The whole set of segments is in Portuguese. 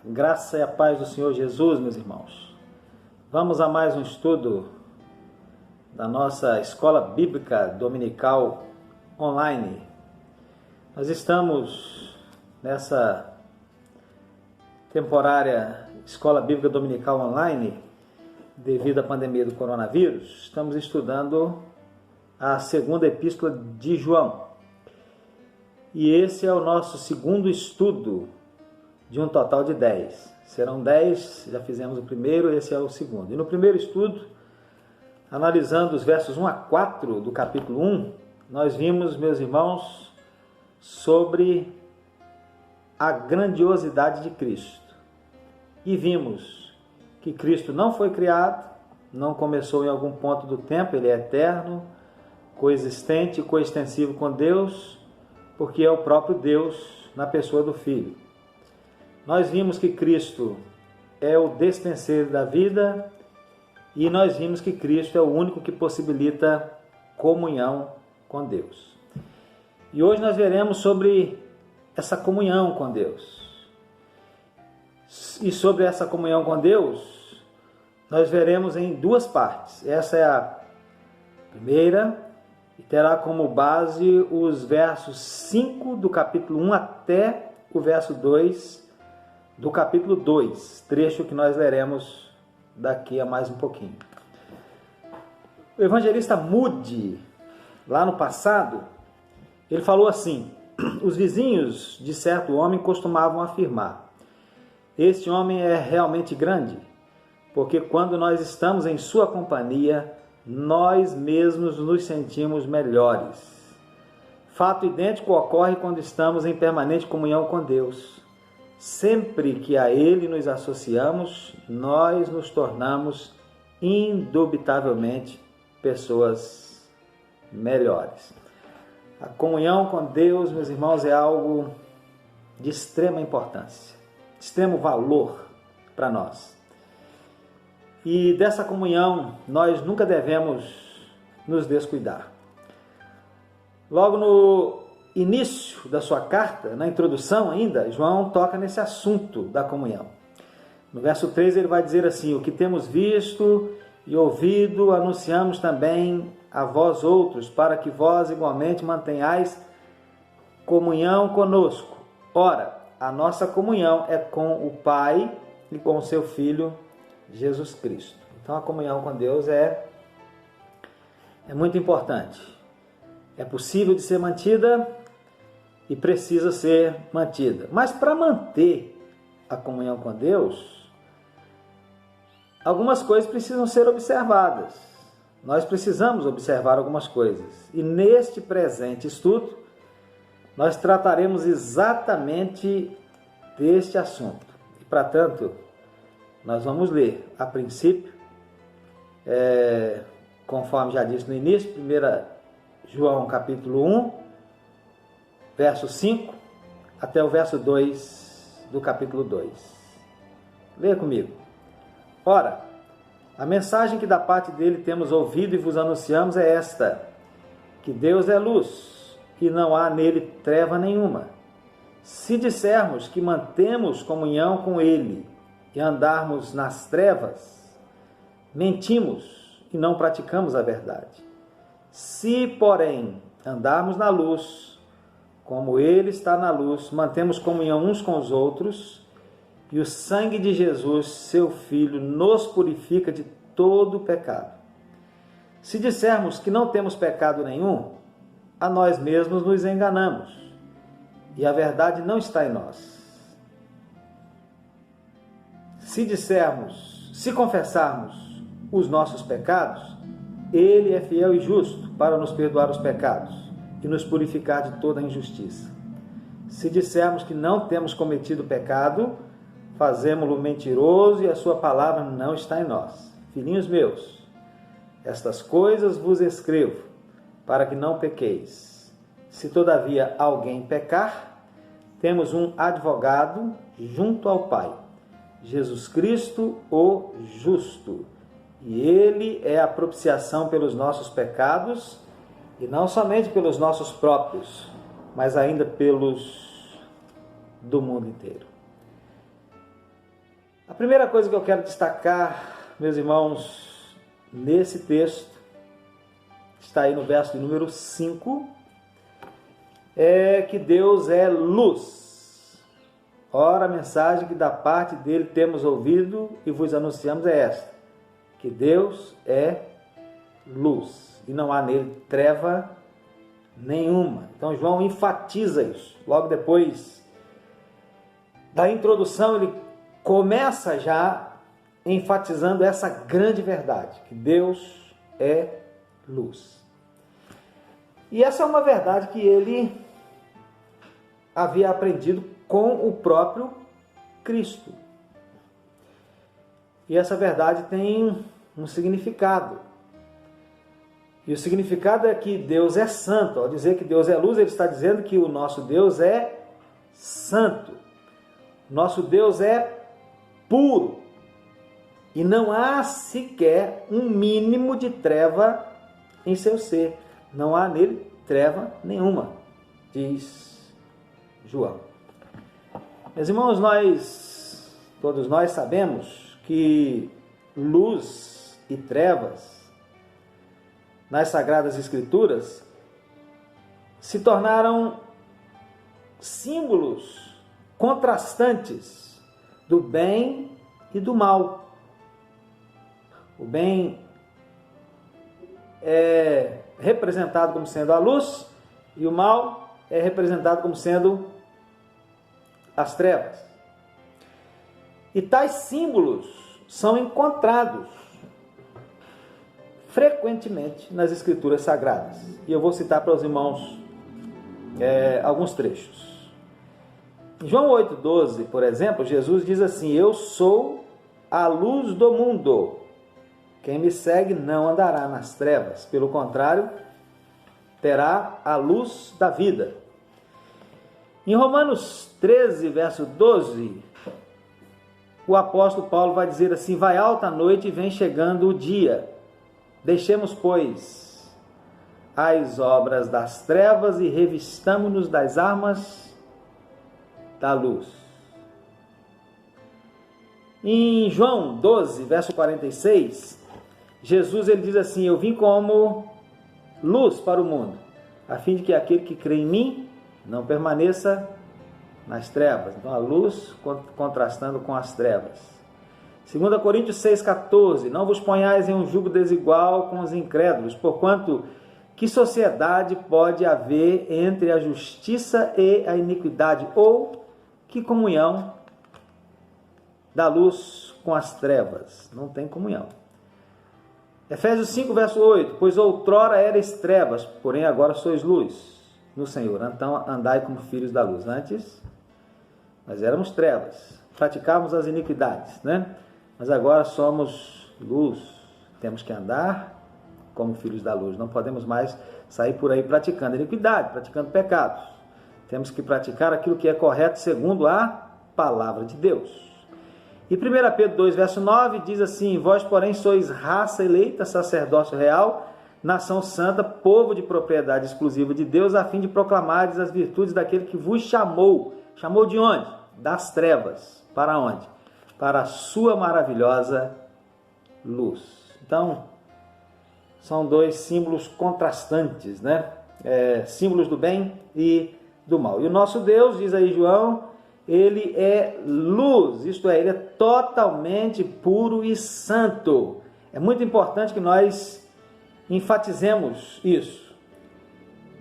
Graça e a paz do Senhor Jesus, meus irmãos. Vamos a mais um estudo da nossa Escola Bíblica Dominical online. Nós estamos nessa temporária Escola Bíblica Dominical online, devido à pandemia do coronavírus. Estamos estudando a segunda epístola de João. E esse é o nosso segundo estudo de um total de 10. Serão 10, já fizemos o primeiro, esse é o segundo. E no primeiro estudo, analisando os versos 1 a 4 do capítulo 1, nós vimos, meus irmãos, sobre a grandiosidade de Cristo. E vimos que Cristo não foi criado, não começou em algum ponto do tempo, ele é eterno, coexistente e coextensivo com Deus, porque é o próprio Deus na pessoa do Filho. Nós vimos que Cristo é o despenseiro da vida e nós vimos que Cristo é o único que possibilita comunhão com Deus. E hoje nós veremos sobre essa comunhão com Deus. E sobre essa comunhão com Deus, nós veremos em duas partes. Essa é a primeira e terá como base os versos 5 do capítulo 1 até o verso 2 do capítulo 2, trecho que nós leremos daqui a mais um pouquinho. O evangelista Moody, lá no passado, ele falou assim: os vizinhos de certo homem costumavam afirmar: este homem é realmente grande, porque quando nós estamos em sua companhia, nós mesmos nos sentimos melhores. Fato idêntico ocorre quando estamos em permanente comunhão com Deus. Sempre que a Ele nos associamos, nós nos tornamos indubitavelmente pessoas melhores. A comunhão com Deus, meus irmãos, é algo de extrema importância, de extremo valor para nós. E dessa comunhão nós nunca devemos nos descuidar. Logo no início da sua carta, na introdução ainda, João toca nesse assunto da comunhão. No verso 3 ele vai dizer assim: o que temos visto e ouvido anunciamos também a vós outros, para que vós igualmente mantenhais comunhão conosco. Ora, a nossa comunhão é com o Pai e com o seu Filho Jesus Cristo. Então a comunhão com Deus é muito importante. É possível de ser mantida e precisa ser mantida. Mas para manter a comunhão com Deus, algumas coisas precisam ser observadas. Nós precisamos observar algumas coisas. E neste presente estudo, nós trataremos exatamente deste assunto. E para tanto, nós vamos ler, a princípio, conforme já disse no início, 1 João capítulo 1, verso 5, até o verso 2 do capítulo 2. Leia comigo. Ora, a mensagem que da parte dele temos ouvido e vos anunciamos é esta: que Deus é luz e não há nele treva nenhuma. Se dissermos que mantemos comunhão com ele e andarmos nas trevas, mentimos e não praticamos a verdade. Se, porém, andarmos na luz, como ele está na luz, mantemos comunhão uns com os outros, e o sangue de Jesus, seu Filho, nos purifica de todo pecado. Se dissermos que não temos pecado nenhum, a nós mesmos nos enganamos, e a verdade não está em nós. Se confessarmos os nossos pecados, ele é fiel e justo para nos perdoar os pecados e nos purificar de toda a injustiça. Se dissermos que não temos cometido pecado, fazemo-lo mentiroso e a sua palavra não está em nós. Filhinhos meus, estas coisas vos escrevo para que não pequeis. Se todavia alguém pecar, temos um advogado junto ao Pai, Jesus Cristo, o justo. E ele é a propiciação pelos nossos pecados, e não somente pelos nossos próprios, mas ainda pelos do mundo inteiro. A primeira coisa que eu quero destacar, meus irmãos, nesse texto, está aí no verso de número 5, é que Deus é luz. Ora, a mensagem que da parte dele temos ouvido e vos anunciamos é esta, que Deus é luz e não há nele treva nenhuma. Então João enfatiza isso. Logo depois da introdução, ele começa já enfatizando essa grande verdade, que Deus é luz. E essa é uma verdade que ele havia aprendido com o próprio Cristo. E essa verdade tem um significado. E o significado é que Deus é santo. Ao dizer que Deus é luz, ele está dizendo que o nosso Deus é santo. Nosso Deus é puro. E não há sequer um mínimo de treva em seu ser. Não há nele treva nenhuma, diz João. Meus irmãos, todos nós sabemos que luz e trevas nas Sagradas Escrituras se tornaram símbolos contrastantes do bem e do mal. O bem é representado como sendo a luz e o mal é representado como sendo as trevas. E tais símbolos são encontrados frequentemente nas Escrituras Sagradas. E eu vou citar para os irmãos alguns trechos. Em João 8,12, por exemplo, Jesus diz assim: eu sou a luz do mundo. Quem me segue não andará nas trevas, pelo contrário, terá a luz da vida. Em Romanos 13, verso 12, o apóstolo Paulo vai dizer assim: vai alta a noite e vem chegando o dia. Deixemos, pois, as obras das trevas e revistamo-nos das armas da luz. Em João 12, verso 46, Jesus ele diz assim: eu vim como luz para o mundo, a fim de que aquele que crê em mim não permaneça nas trevas. Então a luz contrastando com as trevas. 2 Coríntios 6,14, não vos ponhais em um jugo desigual com os incrédulos, porquanto que sociedade pode haver entre a justiça e a iniquidade, ou que comunhão da luz com as trevas? Não tem comunhão. Efésios 5, verso 8, pois outrora erais trevas, porém agora sois luz no Senhor, então andai como filhos da luz. Antes nós éramos trevas, praticávamos as iniquidades, né? Mas agora somos luz, temos que andar como filhos da luz, não podemos mais sair por aí praticando iniquidade, praticando pecados. Temos que praticar aquilo que é correto segundo a palavra de Deus. E 1 Pedro 2, verso 9 diz assim: vós, porém, sois raça eleita, sacerdócio real, nação santa, povo de propriedade exclusiva de Deus, a fim de proclamares as virtudes daquele que vos chamou. Chamou de onde? Das trevas. Para onde? Para a sua maravilhosa luz. Então, são dois símbolos contrastantes, né? Símbolos do bem e do mal. E o nosso Deus, diz aí João, ele é luz, isto é, ele é totalmente puro e santo. É muito importante que nós enfatizemos isso.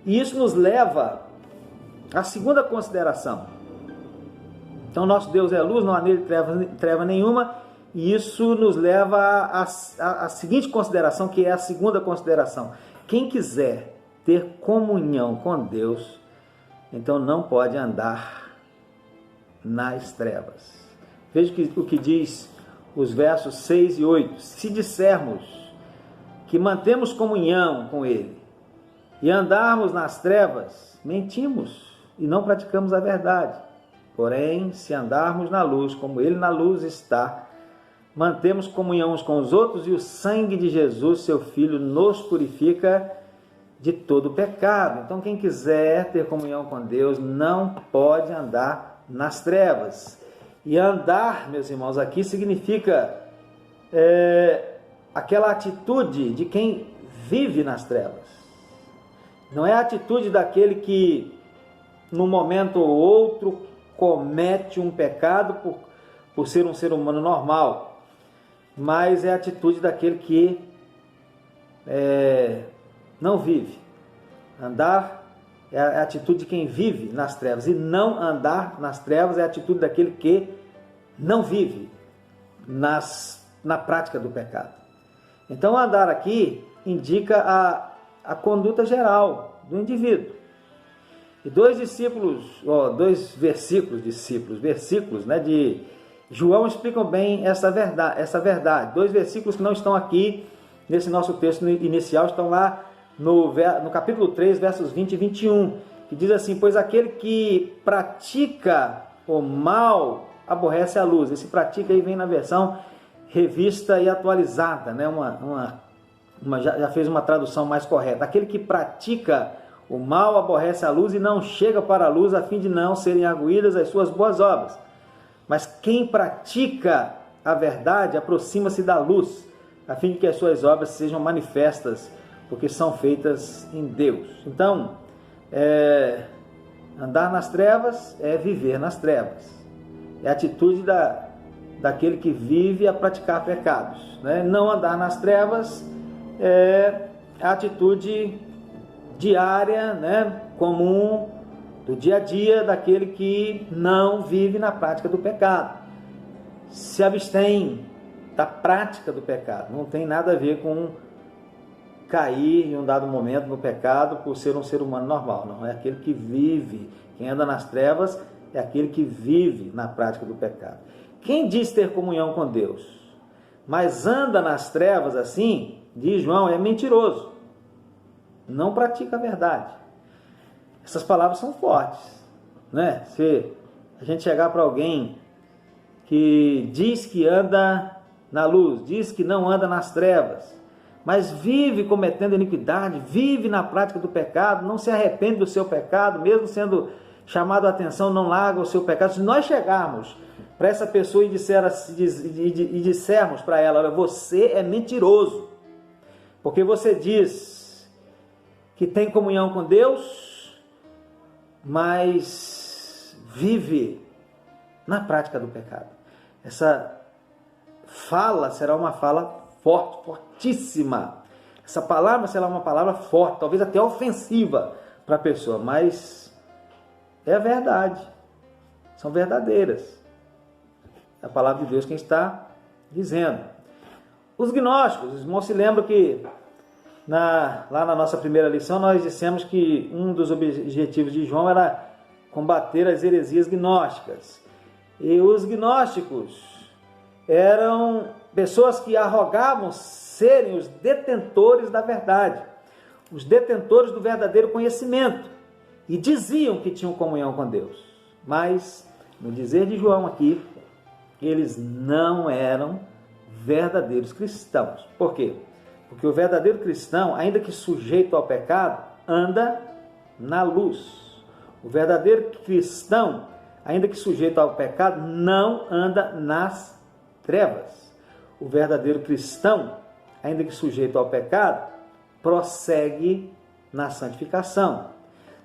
E isso nos leva à segunda consideração. Então, nosso Deus é luz, não há nele treva nenhuma, e isso nos leva à seguinte consideração, que é a segunda consideração. Quem quiser ter comunhão com Deus, então não pode andar nas trevas. Veja o que diz os versos 6 e 8. Se dissermos que mantemos comunhão com Ele e andarmos nas trevas, mentimos e não praticamos a verdade. Porém, se andarmos na luz, como Ele na luz está, mantemos comunhão uns com os outros, e o sangue de Jesus, seu Filho, nos purifica de todo pecado. Então, quem quiser ter comunhão com Deus não pode andar nas trevas. E andar, meus irmãos, aqui significa aquela atitude de quem vive nas trevas. Não é a atitude daquele que, num momento ou outro, comete um pecado por ser um ser humano normal, mas é a atitude daquele que não vive. Andar é a atitude de quem vive nas trevas, e não andar nas trevas é a atitude daquele que não vive na prática do pecado. Então, andar aqui indica a conduta geral do indivíduo. E dois versículos, né, de João explicam bem essa verdade. Dois versículos que não estão aqui nesse nosso texto inicial, estão lá no capítulo 3, versos 20 e 21, que diz assim: pois aquele que pratica o mal aborrece a luz. Esse pratica aí vem na versão revista e atualizada, né? Já fez uma tradução mais correta. Aquele que pratica o mal aborrece a luz e não chega para a luz, a fim de não serem arguídas as suas boas obras. Mas quem pratica a verdade aproxima-se da luz, a fim de que as suas obras sejam manifestas, porque são feitas em Deus. Então, andar nas trevas é viver nas trevas. É a atitude daquele que vive a praticar pecados, né? Não andar nas trevas é a atitude diária, né, comum, do dia a dia daquele que não vive na prática do pecado. Se abstém da prática do pecado. Não tem nada a ver com cair em um dado momento no pecado por ser um ser humano normal. Não, é aquele que vive. Quem anda nas trevas é aquele que vive na prática do pecado. Quem diz ter comunhão com Deus, mas anda nas trevas assim, diz João, é mentiroso. Não pratica a verdade. Essas palavras são fortes, né? Se a gente chegar para alguém que diz que anda na luz, diz que não anda nas trevas, mas vive cometendo iniquidade, vive na prática do pecado, não se arrepende do seu pecado, mesmo sendo chamado a atenção, não larga o seu pecado. Se nós chegarmos para essa pessoa e dissermos para ela: você é mentiroso, porque você diz que tem comunhão com Deus, mas vive na prática do pecado. Essa fala será uma fala forte, fortíssima. Essa palavra será uma palavra forte, talvez até ofensiva para a pessoa, mas é a verdade. São verdadeiras. É a palavra de Deus quem está dizendo. Os gnósticos, os irmãos se lembram que lá na nossa primeira lição nós dissemos que um dos objetivos de João era combater as heresias gnósticas. E os gnósticos eram pessoas que arrogavam serem os detentores da verdade, os detentores do verdadeiro conhecimento, e diziam que tinham comunhão com Deus. Mas, no dizer de João aqui, eles não eram verdadeiros cristãos. Por quê? Porque o verdadeiro cristão, ainda que sujeito ao pecado, anda na luz. O verdadeiro cristão, ainda que sujeito ao pecado, não anda nas trevas. O verdadeiro cristão, ainda que sujeito ao pecado, prossegue na santificação.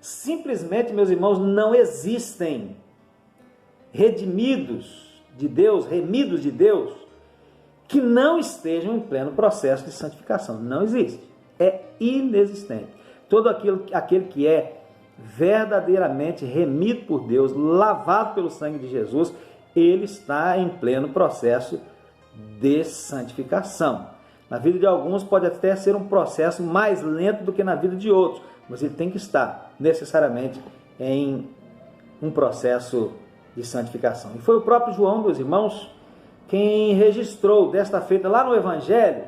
Simplesmente, meus irmãos, não existem redimidos de Deus, remidos de Deus, que não estejam em pleno processo de santificação. Não existe. É inexistente. Todo aquele que é verdadeiramente remido por Deus, lavado pelo sangue de Jesus, ele está em pleno processo de santificação. Na vida de alguns pode até ser um processo mais lento do que na vida de outros, mas ele tem que estar necessariamente em um processo de santificação. E foi o próprio João, meus irmãos, quem registrou desta feita lá no Evangelho,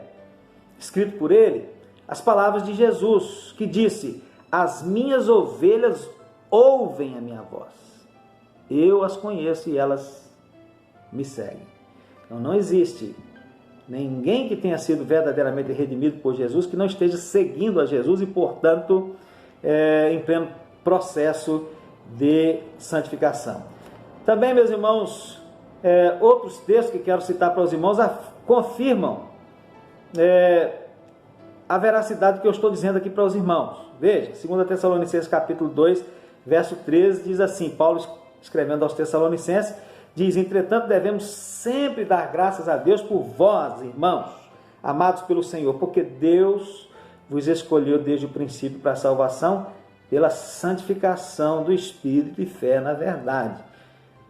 escrito por ele, as palavras de Jesus, que disse: as minhas ovelhas ouvem a minha voz, eu as conheço e elas me seguem. Então não existe ninguém que tenha sido verdadeiramente redimido por Jesus que não esteja seguindo a Jesus e, portanto, em pleno processo de santificação. Também, meus irmãos, Outros textos que quero citar para os irmãos confirmam a veracidade do que eu estou dizendo aqui para os irmãos. Veja, 2 Tessalonicenses capítulo 2, verso 13, diz assim, Paulo escrevendo aos Tessalonicenses, diz: entretanto devemos sempre dar graças a Deus por vós, irmãos, amados pelo Senhor, porque Deus vos escolheu desde o princípio para a salvação, pela santificação do Espírito e fé na verdade.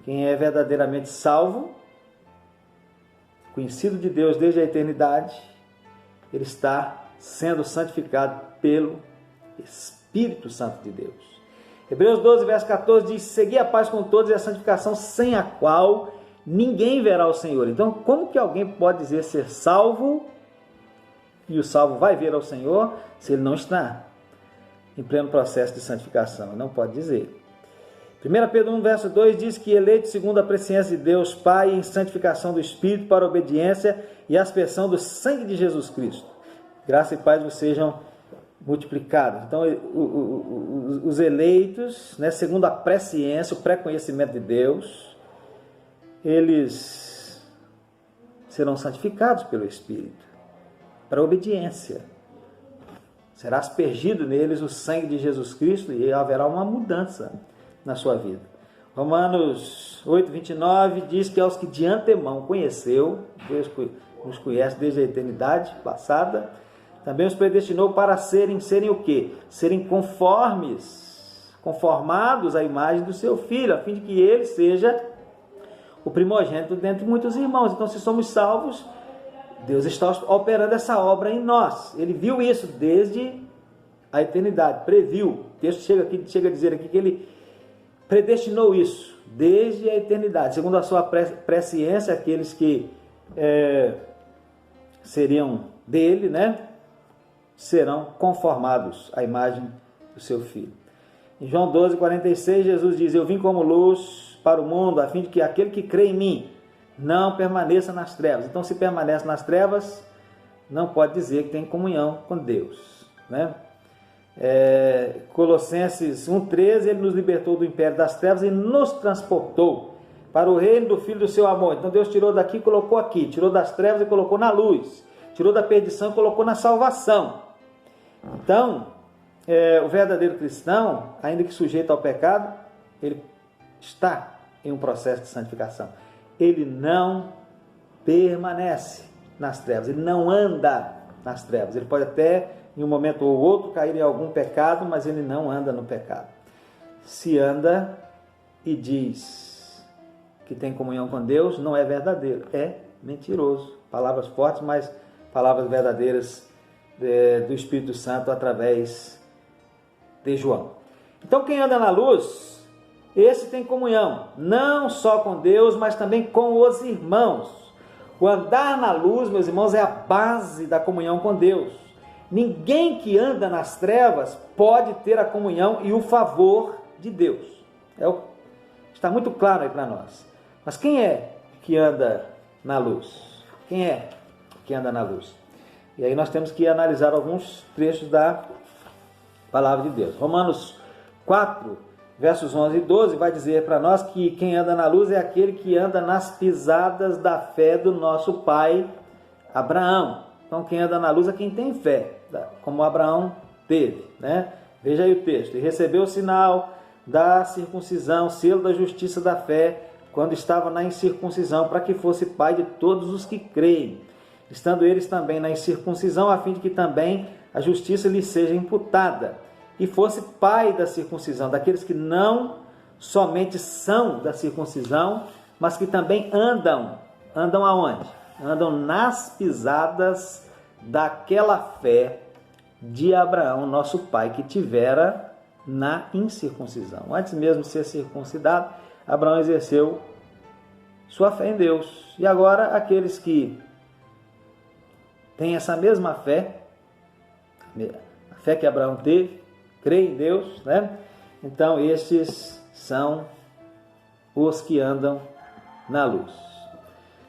Quem é verdadeiramente salvo, conhecido de Deus desde a eternidade, ele está sendo santificado pelo Espírito Santo de Deus. Hebreus 12, verso 14 diz: segui a paz com todos e a santificação, sem a qual ninguém verá o Senhor. Então, como que alguém pode dizer ser salvo e o salvo vai ver ao Senhor se ele não está em pleno processo de santificação? Não pode dizer. 1 Pedro 1, verso 2 diz que eleito segundo a presciência de Deus Pai em santificação do Espírito para a obediência e aspersão do sangue de Jesus Cristo. Graça e paz vos sejam multiplicados. Então, os eleitos, né, segundo a presciência, o pré-conhecimento de Deus, eles serão santificados pelo Espírito para a obediência. Será aspergido neles o sangue de Jesus Cristo e haverá uma mudança na sua vida. Romanos 8, 29 diz que aos que de antemão conheceu, Deus nos conhece desde a eternidade passada, também os predestinou para serem o quê? Serem conformados à imagem do seu Filho, a fim de que ele seja o primogênito dentre muitos irmãos. Então, se somos salvos, Deus está operando essa obra em nós. Ele viu isso desde a eternidade, previu. O texto chega a dizer aqui que ele predestinou isso desde a eternidade. Segundo a sua presciência, aqueles que seriam dele, né, serão conformados à imagem do seu Filho. Em João 12, 46, Jesus diz: eu vim como luz para o mundo, a fim de que aquele que crê em mim não permaneça nas trevas. Então, se permanece nas trevas, não pode dizer que tem comunhão com Deus, né? Colossenses 1,13, ele nos libertou do império das trevas e nos transportou para o reino do Filho do seu amor. Então, Deus tirou daqui e colocou aqui, tirou das trevas e colocou na luz, tirou da perdição e colocou na salvação. Então, o verdadeiro cristão, ainda que sujeito ao pecado, ele está em um processo de santificação. Ele não permanece nas trevas, ele não anda nas trevas. Ele pode até, em um momento ou outro, cair em algum pecado, mas ele não anda no pecado. Se anda e diz que tem comunhão com Deus, não é verdadeiro, é mentiroso. Palavras fortes, mas palavras verdadeiras do Espírito Santo através de João. Então, quem anda na luz, esse tem comunhão, não só com Deus, mas também com os irmãos. O andar na luz, meus irmãos, é a base da comunhão com Deus. Ninguém que anda nas trevas pode ter a comunhão e o favor de Deus. Está muito claro aí para nós. Mas quem é que anda na luz? Quem é que anda na luz? E aí nós temos que analisar alguns trechos da palavra de Deus. Romanos 4, versos 11 e 12, vai dizer para nós que quem anda na luz é aquele que anda nas pisadas da fé do nosso pai Abraão. Então, quem anda na luz é quem tem fé, como Abraão teve, né? Veja aí o texto: e recebeu o sinal da circuncisão, selo da justiça da fé, quando estava na incircuncisão, para que fosse pai de todos os que creem, estando eles também na incircuncisão, a fim de que também a justiça lhe seja imputada, e fosse pai da circuncisão, daqueles que não somente são da circuncisão, mas que também andam aonde? Andam nas pisadas daquela fé de Abraão, nosso pai, que tivera na incircuncisão. Antes mesmo de ser circuncidado, Abraão exerceu sua fé em Deus. E agora, aqueles que têm essa mesma fé, a fé que Abraão teve, creem em Deus, né? Então, estes são os que andam na luz.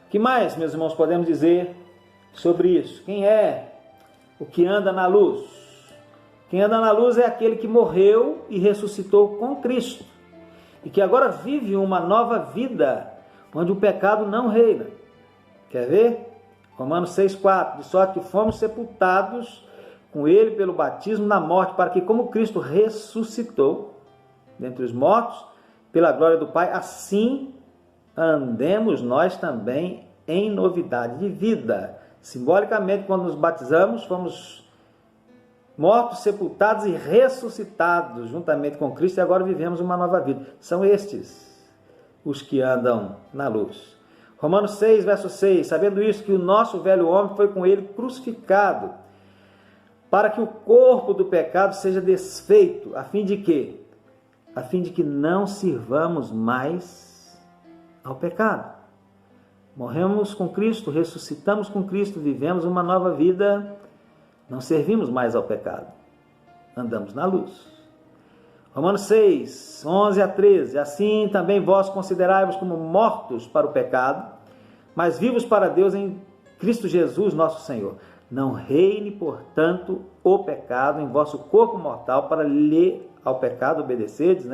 O que mais, meus irmãos, podemos dizer sobre isso? Quem é o que anda na luz? Quem anda na luz é aquele que morreu e ressuscitou com Cristo, e que agora vive uma nova vida, onde o pecado não reina. Quer ver? Romanos 6,4, de sorte que fomos sepultados com ele pelo batismo na morte, para que, como Cristo ressuscitou dentre os mortos, pela glória do Pai, assim andemos nós também em novidade de vida. Simbolicamente, quando nos batizamos, fomos mortos, sepultados e ressuscitados juntamente com Cristo, e agora vivemos uma nova vida. São estes os que andam na luz. Romanos 6, verso 6, sabendo isso, que o nosso velho homem foi com ele crucificado, para que o corpo do pecado seja desfeito, a fim de quê? A fim de que não sirvamos mais ao pecado. Morremos com Cristo, ressuscitamos com Cristo, vivemos uma nova vida, não servimos mais ao pecado, andamos na luz. Romanos 6, 11 a 13, assim também vós considerai-vos como mortos para o pecado, mas vivos para Deus em Cristo Jesus nosso Senhor. Não reine, portanto, o pecado em vosso corpo mortal, para lhe ao pecado obedecedes,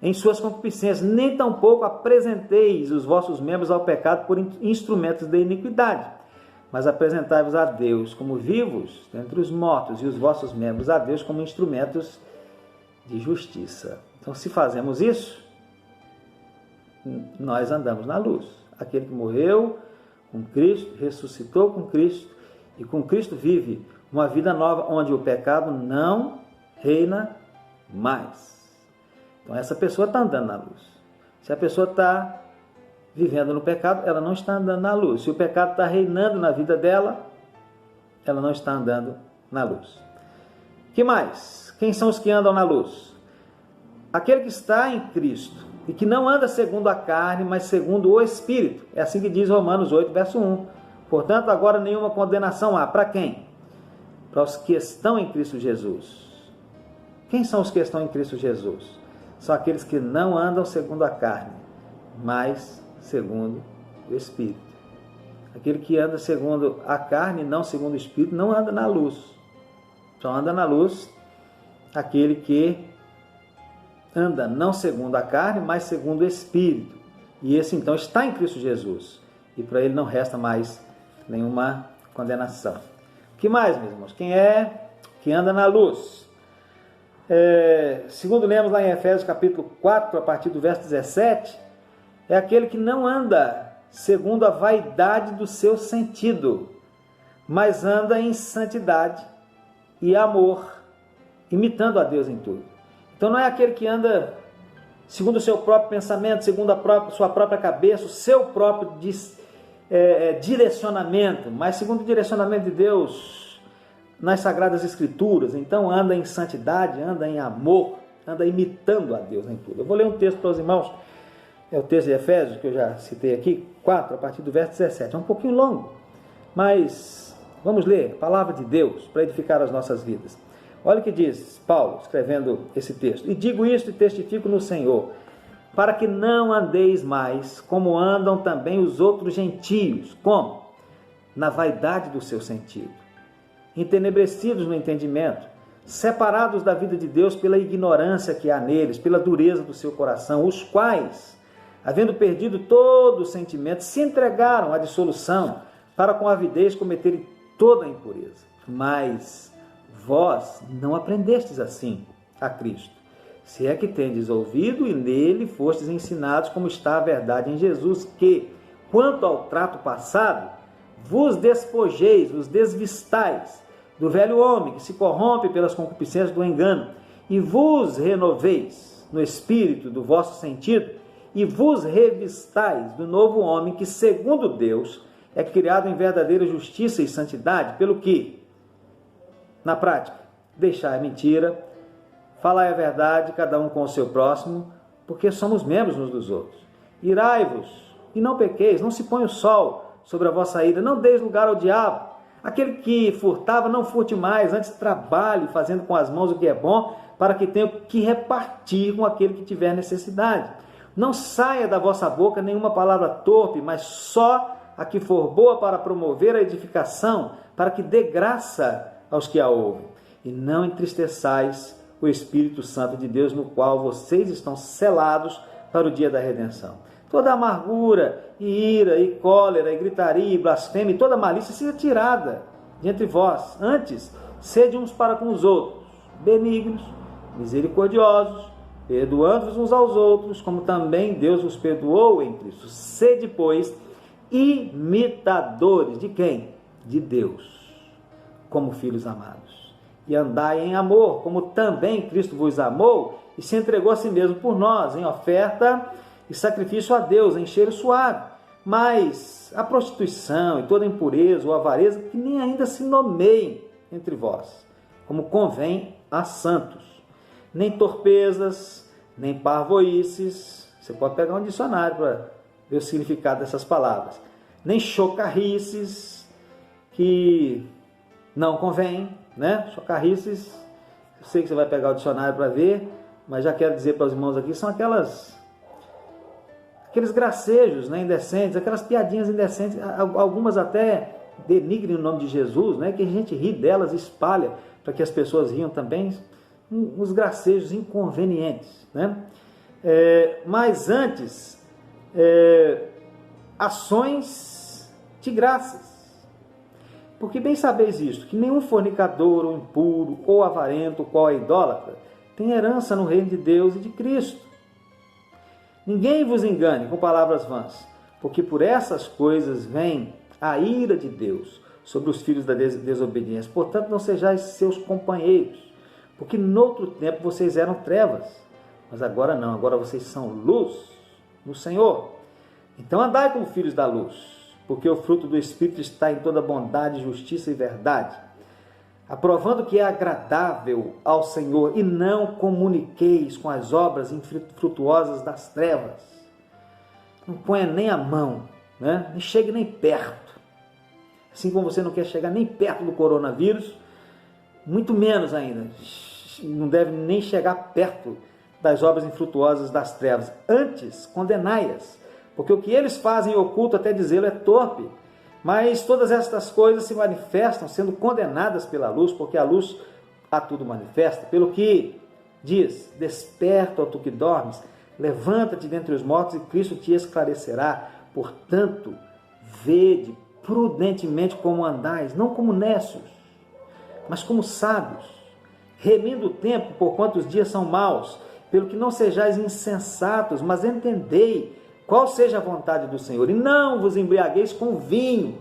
em suas concupiscências, nem tampouco apresenteis os vossos membros ao pecado por instrumentos de iniquidade, mas apresentai-vos a Deus como vivos dentre os mortos, e os vossos membros a Deus como instrumentos de justiça. Então, se fazemos isso, nós andamos na luz. Aquele que morreu com Cristo, ressuscitou com Cristo, e com Cristo vive uma vida nova, onde o pecado não reina mais. Então, essa pessoa está andando na luz. Se a pessoa está vivendo no pecado, ela não está andando na luz. Se o pecado está reinando na vida dela, ela não está andando na luz. Que mais? Quem são os que andam na luz? Aquele que está em Cristo e que não anda segundo a carne, mas segundo o Espírito. É assim que diz Romanos 8, verso 1. Portanto, agora nenhuma condenação há. Para quem? Para os que estão em Cristo Jesus. Quem são os que estão em Cristo Jesus? São aqueles que não andam segundo a carne, mas segundo o Espírito. Aquele que anda segundo a carne, não segundo o Espírito, não anda na luz. Só anda na luz aquele que anda não segundo a carne, mas segundo o Espírito. E esse então está em Cristo Jesus. E para ele não resta mais nenhuma condenação. O que mais, meus irmãos? Quem é que anda na luz? Segundo lemos lá em Efésios capítulo 4, a partir do verso 17, é aquele que não anda segundo a vaidade do seu sentido, mas anda em santidade e amor, imitando a Deus em tudo. Então não é aquele que anda segundo o seu próprio pensamento, segundo sua própria cabeça, o seu próprio direcionamento, mas segundo o direcionamento de Deus nas Sagradas Escrituras. Então anda em santidade, anda em amor, anda imitando a Deus em tudo. Eu vou ler um texto para os irmãos, é o texto de Efésios, que eu já citei aqui, 4, a partir do verso 17. É um pouquinho longo, mas vamos ler a palavra de Deus para edificar as nossas vidas. Olha o que diz Paulo, escrevendo esse texto. E digo isto e testifico no Senhor, para que não andeis mais como andam também os outros gentios. Como? Na vaidade do seu sentido, entenebrecidos no entendimento, separados da vida de Deus pela ignorância que há neles, pela dureza do seu coração, os quais, havendo perdido todo o sentimento, se entregaram à dissolução, para com avidez cometerem toda a impureza. Mas vós não aprendestes assim a Cristo, se é que tendes ouvido e nele fostes ensinados como está a verdade em Jesus, que, quanto ao trato passado, vos despojeis, vos desvistais do velho homem, que se corrompe pelas concupiscências do engano, e vos renoveis no espírito do vosso sentido, e vos revistais do novo homem, que, segundo Deus, é criado em verdadeira justiça e santidade, pelo que, na prática, deixai a mentira, falai a verdade, cada um com o seu próximo, porque somos membros uns dos outros. Irai-vos, e não pequeis, não se põe o sol sobre a vossa ira, não deis lugar ao diabo. Aquele que furtava, não furte mais, antes trabalhe, fazendo com as mãos o que é bom, para que tenha que repartir com aquele que tiver necessidade. Não saia da vossa boca nenhuma palavra torpe, mas só a que for boa para promover a edificação, para que dê graça aos que a ouvem. E não entristeçais o Espírito Santo de Deus, no qual vocês estão selados para o dia da redenção. Toda amargura, e ira, e cólera, e gritaria, e blasfêmia, e toda malícia seja tirada de entre vós. Antes, sede uns para com os outros, benignos, misericordiosos, perdoando-vos uns aos outros, como também Deus vos perdoou em Cristo. Sede, pois, imitadores de quem? De Deus, como filhos amados. E andai em amor, como também Cristo vos amou e se entregou a si mesmo por nós, em oferta e sacrifício a Deus, em cheiro suave. Mas a prostituição e toda impureza ou avareza, que nem ainda se nomeiem entre vós, como convém a santos. Nem torpezas, nem parvoices. Você pode pegar um dicionário para ver o significado dessas palavras. Nem chocarrices, que não convém, né? Chocarrices, eu sei que você vai pegar o dicionário para ver, mas já quero dizer para os irmãos aqui, são aqueles gracejos, né, indecentes, aquelas piadinhas indecentes, algumas até denigrem o nome de Jesus, né, que a gente ri delas, espalha para que as pessoas riam também, uns gracejos inconvenientes, né? Mas antes, ações de graças. Porque bem sabeis isto, que nenhum fornicador, ou impuro, ou avarento, qual é idólatra, tem herança no reino de Deus e de Cristo. Ninguém vos engane com palavras vãs, porque por essas coisas vem a ira de Deus sobre os filhos da desobediência. Portanto, não sejais seus companheiros, porque noutro tempo vocês eram trevas, mas agora não, agora vocês são luz no Senhor. Então andai como filhos da luz, porque o fruto do Espírito está em toda bondade, justiça e verdade, aprovando que é agradável ao Senhor, e não comuniqueis com as obras infrutuosas das trevas. Não ponha nem a mão, né? Não chegue nem perto. Assim como você não quer chegar nem perto do coronavírus, muito menos ainda, não deve nem chegar perto das obras infrutuosas das trevas. Antes, condenai-as, porque o que eles fazem em oculto, até dizê-lo, é torpe. Mas todas estas coisas se manifestam sendo condenadas pela luz, porque a luz a tudo manifesta. Pelo que diz: desperta, ó tu que dormes, levanta-te dentre os mortos e Cristo te esclarecerá. Portanto, vede prudentemente como andais, não como necios, mas como sábios, remindo o tempo, porquanto os dias são maus. Pelo que não sejais insensatos, mas entendei qual seja a vontade do Senhor. E não vos embriagueis com vinho,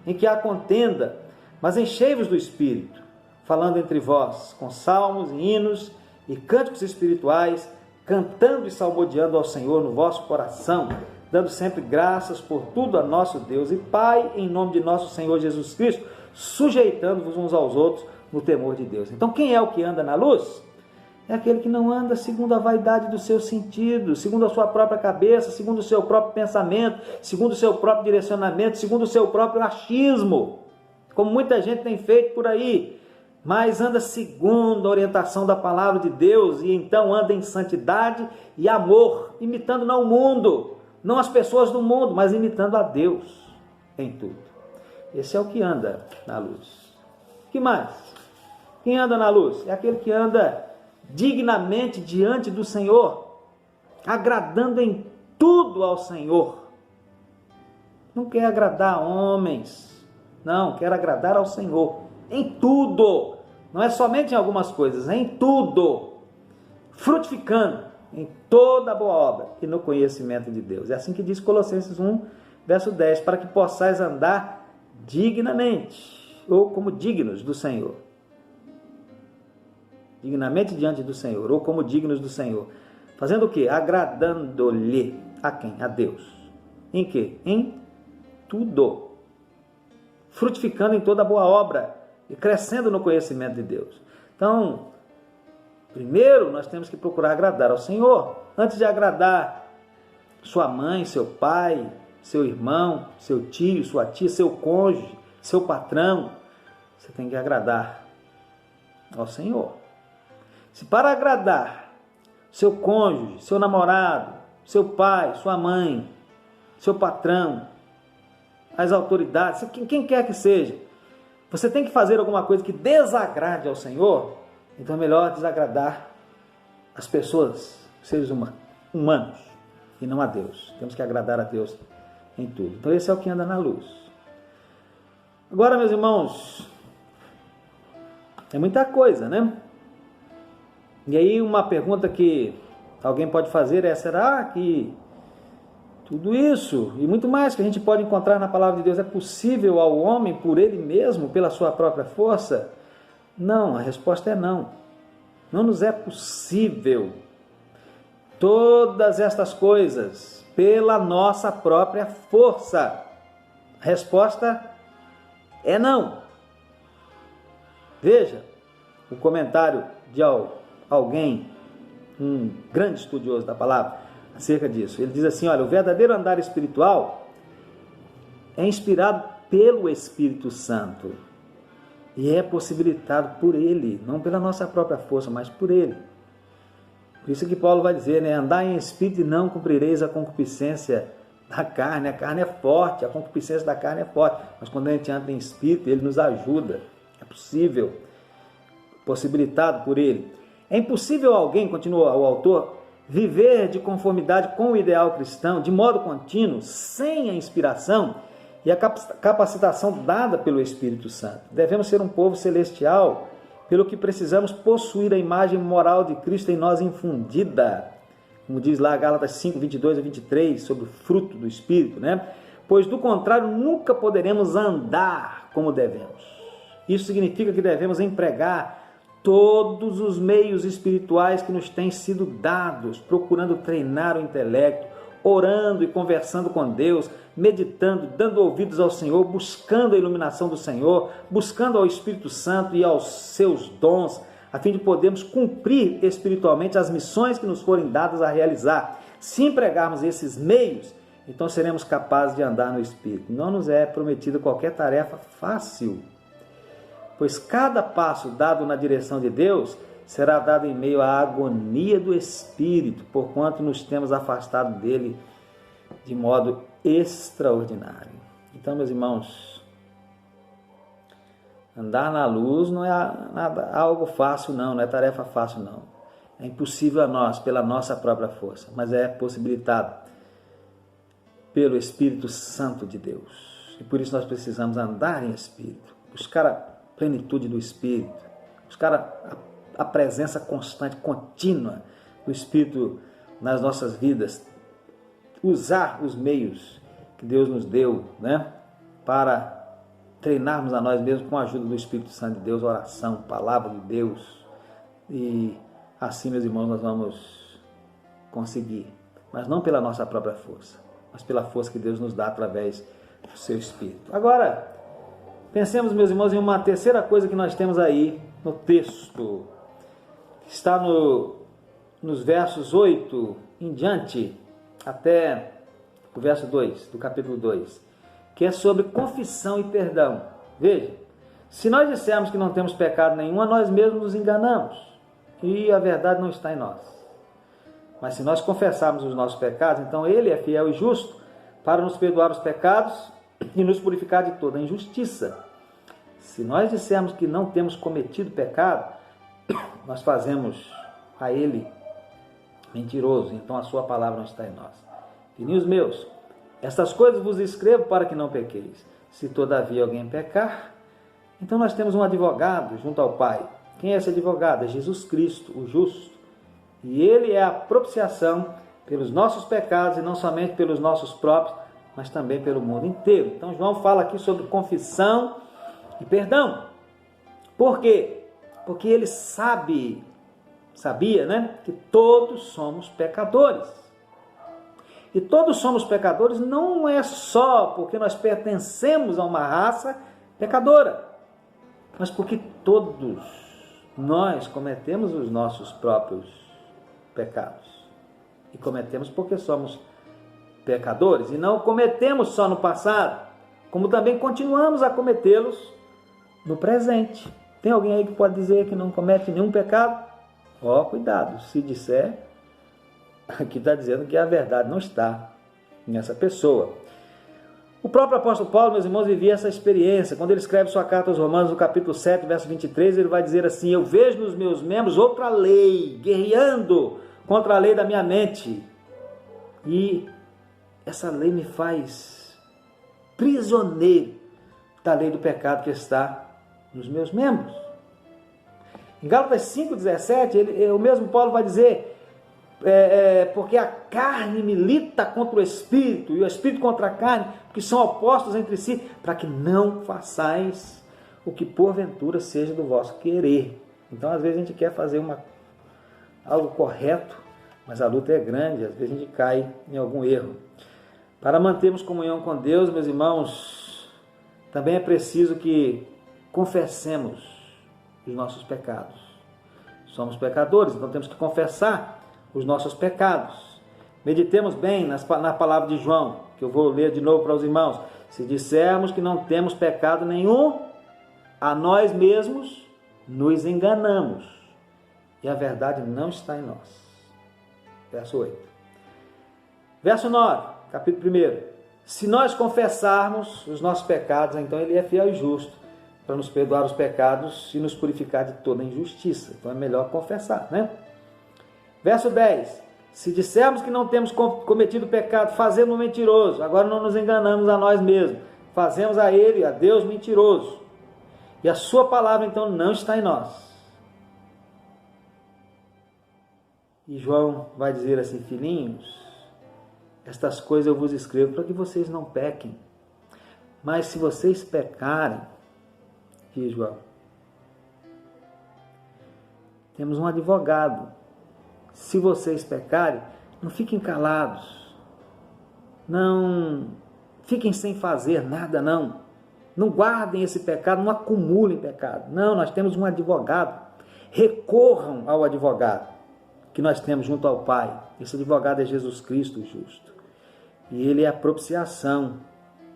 em que há contenda, mas enchei-vos do Espírito, falando entre vós com salmos, hinos e cânticos espirituais, cantando e salmodiando ao Senhor no vosso coração, dando sempre graças por tudo a nosso Deus e Pai, em nome de nosso Senhor Jesus Cristo, sujeitando-vos uns aos outros no temor de Deus. Então, quem é o que anda na luz? É aquele que não anda segundo a vaidade dos seus sentidos, segundo a sua própria cabeça, segundo o seu próprio pensamento, segundo o seu próprio direcionamento, segundo o seu próprio achismo, como muita gente tem feito por aí, mas anda segundo a orientação da palavra de Deus, e então anda em santidade e amor, imitando não o mundo, não as pessoas do mundo, mas imitando a Deus em tudo. Esse é o que anda na luz. Que mais? Quem anda na luz? É aquele que anda dignamente diante do Senhor, agradando em tudo ao Senhor. Não quer agradar a homens, não, quer agradar ao Senhor, em tudo, não é somente em algumas coisas, é em tudo, frutificando em toda boa obra e no conhecimento de Deus. É assim que diz Colossenses 1, verso 10, para que possais andar dignamente, ou como dignos do Senhor. Dignamente diante do Senhor, ou como dignos do Senhor. Fazendo o quê? Agradando-lhe. A quem? A Deus. Em quê? Em tudo. Frutificando em toda boa obra e crescendo no conhecimento de Deus. Então, primeiro nós temos que procurar agradar ao Senhor. Antes de agradar sua mãe, seu pai, seu irmão, seu tio, sua tia, seu cônjuge, seu patrão, você tem que agradar ao Senhor. Se para agradar seu cônjuge, seu namorado, seu pai, sua mãe, seu patrão, as autoridades, quem quer que seja, você tem que fazer alguma coisa que desagrade ao Senhor, então é melhor desagradar as pessoas, os seres humanos. e não a Deus. Temos que agradar a Deus em tudo. Então esse é o que anda na luz. Agora, meus irmãos, é muita coisa, né? E aí uma pergunta que alguém pode fazer é: será que tudo isso e muito mais que a gente pode encontrar na palavra de Deus é possível ao homem por ele mesmo, pela sua própria força? Não, a resposta é não. Não nos é possível todas estas coisas pela nossa própria força. A resposta é não. Veja o comentário de alguém, um grande estudioso da palavra, acerca disso. Ele diz assim: olha, o verdadeiro andar espiritual é inspirado pelo Espírito Santo e é possibilitado por Ele, não pela nossa própria força, mas por Ele. Por isso que Paulo vai dizer, né? Andar em espírito e não cumprireis a concupiscência da carne. A carne é forte, a concupiscência da carne é forte, mas quando a gente anda em espírito, Ele nos ajuda. É possível, possibilitado por Ele. É impossível alguém, continua o autor, viver de conformidade com o ideal cristão, de modo contínuo, sem a inspiração e a capacitação dada pelo Espírito Santo. Devemos ser um povo celestial, pelo que precisamos possuir a imagem moral de Cristo em nós infundida, como diz lá Gálatas 5, 22 a 23, sobre o fruto do Espírito, né? Pois do contrário nunca poderemos andar como devemos. Isso significa que devemos empregar todos os meios espirituais que nos têm sido dados, procurando treinar o intelecto, orando e conversando com Deus, meditando, dando ouvidos ao Senhor, buscando a iluminação do Senhor, buscando ao Espírito Santo e aos seus dons, a fim de podermos cumprir espiritualmente as missões que nos forem dadas a realizar. Se empregarmos esses meios, então seremos capazes de andar no Espírito. Não nos é prometida qualquer tarefa fácil, pois cada passo dado na direção de Deus será dado em meio à agonia do Espírito, porquanto nos temos afastado dele de modo extraordinário. Então, meus irmãos, andar na luz não é algo fácil, não é tarefa fácil, não. É impossível a nós, pela nossa própria força, mas é possibilitado pelo Espírito Santo de Deus. E por isso nós precisamos andar em Espírito, buscar a plenitude do Espírito, buscar a presença constante, contínua do Espírito nas nossas vidas, usar os meios que Deus nos deu, né, para treinarmos a nós mesmos com a ajuda do Espírito Santo de Deus, oração, palavra de Deus, e assim, meus irmãos, nós vamos conseguir, mas não pela nossa própria força, mas pela força que Deus nos dá através do seu Espírito. Agora, pensemos, meus irmãos, em uma terceira coisa que nós temos aí no texto, que está nos versos 8 em diante, até o verso 2, do capítulo 2, que é sobre confissão e perdão. Veja, se nós dissermos que não temos pecado nenhum, a nós mesmos nos enganamos, e a verdade não está em nós. Mas se nós confessarmos os nossos pecados, então Ele é fiel e justo para nos perdoar os pecados e nos purificar de toda a injustiça. Se nós dissermos que não temos cometido pecado, nós fazemos a Ele mentiroso, então a sua palavra não está em nós. Filhinhos meus, estas coisas vos escrevo para que não pequeis. Se todavia alguém pecar, então nós temos um advogado junto ao Pai. Quem é esse advogado? É Jesus Cristo, o justo. E Ele é a propiciação pelos nossos pecados, e não somente pelos nossos próprios, mas também pelo mundo inteiro. Então João fala aqui sobre confissão e perdão. Por quê? Porque ele sabia, né, que todos somos pecadores. E todos somos pecadores não é só porque nós pertencemos a uma raça pecadora, mas porque todos nós cometemos os nossos próprios pecados. E cometemos porque somos pecadores. E não cometemos só no passado, como também continuamos a cometê-los no presente. Tem alguém aí que pode dizer que não comete nenhum pecado? Cuidado, se disser, aqui está dizendo que a verdade não está nessa pessoa. O próprio apóstolo Paulo, meus irmãos, vivia essa experiência. Quando ele escreve sua carta aos Romanos, no capítulo 7, verso 23, ele vai dizer assim: eu vejo nos meus membros outra lei, guerreando contra a lei da minha mente, E essa lei me faz prisioneiro da lei do pecado que está nos meus membros. Em Gálatas 5,17, o mesmo Paulo vai dizer, porque a carne milita contra o Espírito, e o Espírito contra a carne, que são opostos entre si, para que não façais o que porventura seja do vosso querer. Então, às vezes, a gente quer fazer algo correto, mas a luta é grande, às vezes a gente cai em algum erro. Para mantermos comunhão com Deus, meus irmãos, também é preciso que confessemos os nossos pecados. Somos pecadores, então temos que confessar os nossos pecados. Meditemos bem na palavra de João, que eu vou ler de novo para os irmãos. Se dissermos que não temos pecado nenhum, a nós mesmos nos enganamos, e a verdade não está em nós. Verso 8. Verso 9, capítulo 1. Se nós confessarmos os nossos pecados, então Ele é fiel e justo para nos perdoar os pecados e nos purificar de toda injustiça. Então é melhor confessar, né? Verso 10. Se dissermos que não temos cometido pecado, fazemos mentiroso. Agora não nos enganamos a nós mesmos. Fazemos a Ele, a Deus, mentiroso. E a sua palavra, então, não está em nós. E João vai dizer assim, filhinhos, estas coisas eu vos escrevo para que vocês não pequem. Mas se vocês pecarem, diz João, temos um advogado. Se vocês pecarem, não fiquem calados. Não fiquem sem fazer nada, não. Não guardem esse pecado, não acumulem pecado. Não, nós temos um advogado. Recorram ao advogado que nós temos junto ao Pai. Esse advogado é Jesus Cristo, o justo. E Ele é a propiciação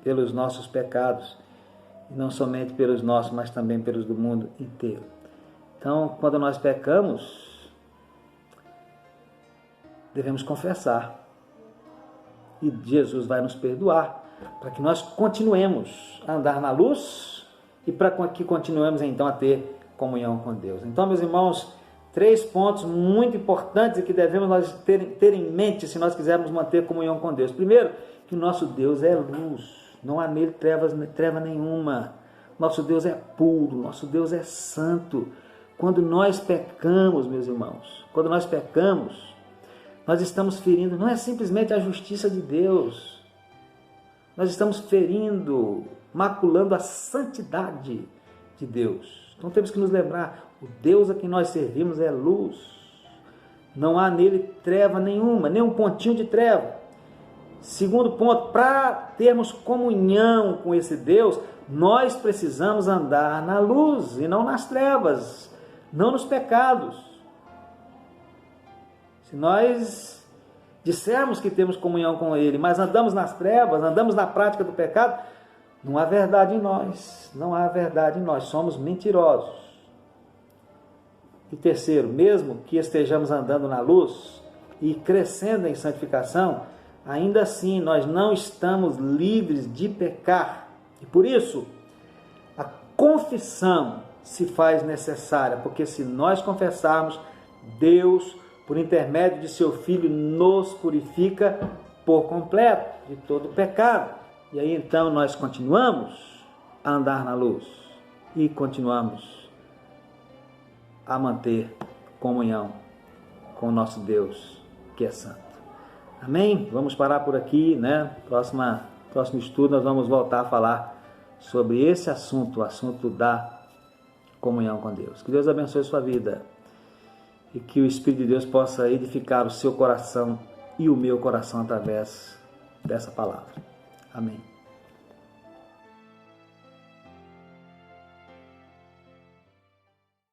pelos nossos pecados. E não somente pelos nossos, mas também pelos do mundo inteiro. Então, quando nós pecamos, devemos confessar. E Jesus vai nos perdoar, para que nós continuemos a andar na luz e para que continuemos então a ter comunhão com Deus. Então, meus irmãos, 3 pontos muito importantes e que devemos nós ter em mente se nós quisermos manter comunhão com Deus. Primeiro, que o nosso Deus é luz, não há nele treva nenhuma. Nosso Deus é puro, nosso Deus é santo. Quando nós pecamos, meus irmãos, quando nós pecamos, nós estamos ferindo, não é simplesmente a justiça de Deus, nós estamos ferindo, maculando a santidade de Deus. Então temos que nos lembrar, o Deus a quem nós servimos é luz. Não há nele treva nenhuma, nem um pontinho de treva. Segundo ponto, para termos comunhão com esse Deus, nós precisamos andar na luz e não nas trevas, não nos pecados. Se nós dissermos que temos comunhão com Ele, mas andamos nas trevas, andamos na prática do pecado, não há verdade em nós, não há verdade em nós, somos mentirosos. E terceiro, mesmo que estejamos andando na luz e crescendo em santificação, ainda assim nós não estamos livres de pecar. E por isso, a confissão se faz necessária, porque se nós confessarmos, Deus, por intermédio de seu Filho, nos purifica por completo de todo pecado. E aí então nós continuamos a andar na luz e continuamos a manter comunhão com o nosso Deus, que é santo. Amém? Vamos parar por aqui, né? Próximo estudo nós vamos voltar a falar sobre esse assunto, o assunto da comunhão com Deus. Que Deus abençoe a sua vida e que o Espírito de Deus possa edificar o seu coração e o meu coração através dessa palavra. Amém.